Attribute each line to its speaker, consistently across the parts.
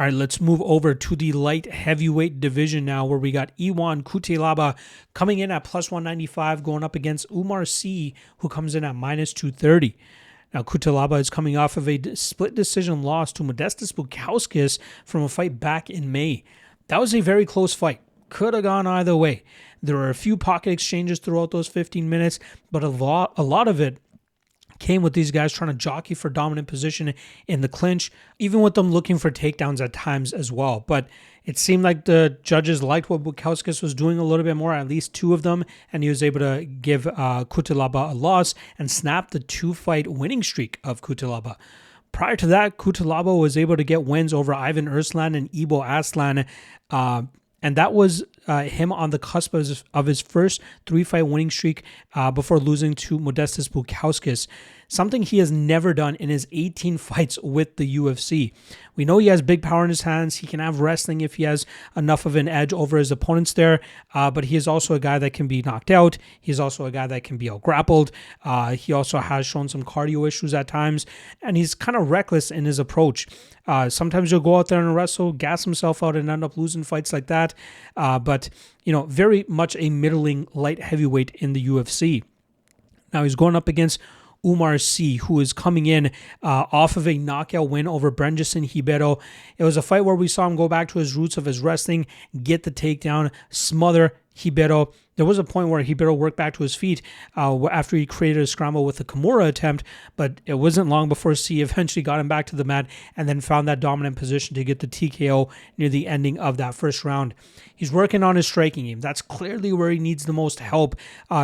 Speaker 1: All right, let's move over to the light heavyweight division now, where we got Iwan Cutelaba coming in at plus 195, going up against Umar Sy, who comes in at minus 230. Now, Cutelaba is coming off of a split decision loss to Modestas Bukauskas from a fight back in May. That was a very close fight. Could have gone either way. There were a few pocket exchanges throughout those 15 minutes, but a lot of it came with these guys trying to jockey for dominant position in the clinch, even with them looking for takedowns at times as well. But it seemed like the judges liked what Bukauskas was doing a little bit more, at least two of them, and he was able to give Cutelaba a loss and snap the two-fight winning streak of Cutelaba. Prior to that, Cutelaba was able to get wins over Ivan Erslan and Ibo Aslan, and that was him on the cusp of his first three-fight winning streak before losing to Modestas Bukauskas, something he has never done in his 18 fights with the UFC. We know he has big power in his hands. He can have wrestling if he has enough of an edge over his opponents there, but he is also a guy that can be knocked out. He's also a guy that can be out-grappled. He also has shown some cardio issues at times, and he's kind of reckless in his approach. Sometimes he'll go out there and wrestle, gas himself out, and end up losing fights like that. But, very much a middling light heavyweight in the UFC. Now he's going up against Umar Sy, who is coming in off of a knockout win over Brenjison Ribeiro. It was a fight where we saw him go back to his roots of his wrestling, get the takedown, smother Ribeiro. There was a point where Ribeiro worked back to his feet after he created a scramble with a Kimura attempt, but it wasn't long before Sy eventually got him back to the mat and then found that dominant position to get the TKO near the ending of that first round. He's working on his striking game. That's clearly where he needs the most help,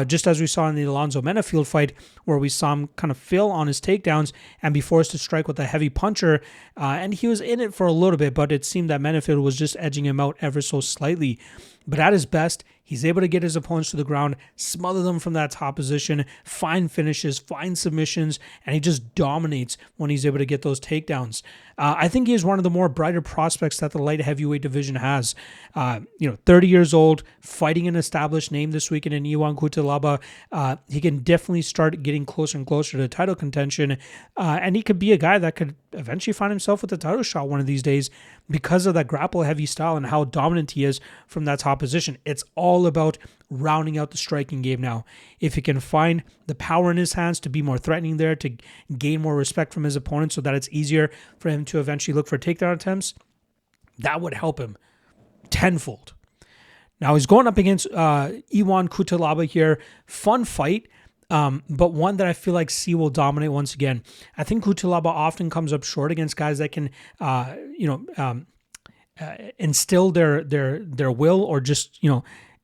Speaker 1: just as we saw in the Alonzo Menafield fight, where we saw him kind of fail on his takedowns and be forced to strike with a heavy puncher, and he was in it for a little bit, but it seemed that Menafield was just edging him out ever so slightly. But at his best, he's able to get his opponents to the ground, smother them from that top position, find finishes, find submissions, and he just dominates when he's able to get those takedowns. I think he is one of the more brighter prospects that the light heavyweight division has. 30 years old, fighting an established name this weekend in Iwan Cutelaba. He can definitely start getting closer and closer to title contention, and he could be a guy that could eventually find himself with a title shot one of these days because of that grapple-heavy style and how dominant he is from that top position. It's all about rounding out the striking game now. If he can find the power in his hands to be more threatening there, to gain more respect from his opponent so that it's easier for him to eventually look for takedown attempts, that would help him tenfold. Now he's going up against Iwan Cutelaba here. Fun fight, but one that I feel like Sy will dominate once again. I think Cutelaba often comes up short against guys that can, instill their will, or just,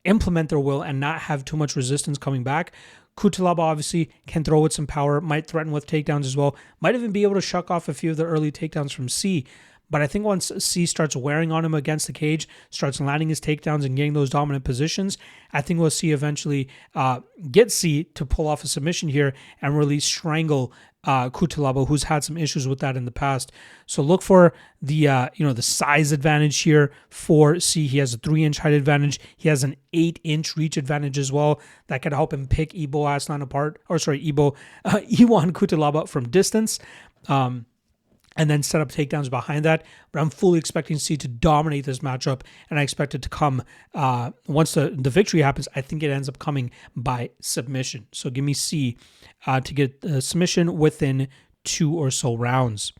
Speaker 1: implement their will and not have too much resistance coming back. Cutelaba obviously can throw with some power, might threaten with takedowns as well, might even be able to shuck off a few of the early takedowns from Sy. But I think once Sy starts wearing on him against the cage, starts landing his takedowns and getting those dominant positions, I think we'll see eventually get Sy to pull off a submission here and really strangle Cutelaba, who's had some issues with that in the past. So look for the the size advantage here for Sy. He has a 3-inch height advantage. He has an 8-inch reach advantage as well that could help him pick Iwan Cutelaba from distance. And then set up takedowns behind that. But I'm fully expecting Sy to dominate this matchup, and I expect it to come, once the victory happens, I think it ends up coming by submission. So give me Sy to get a submission within 2 or so rounds.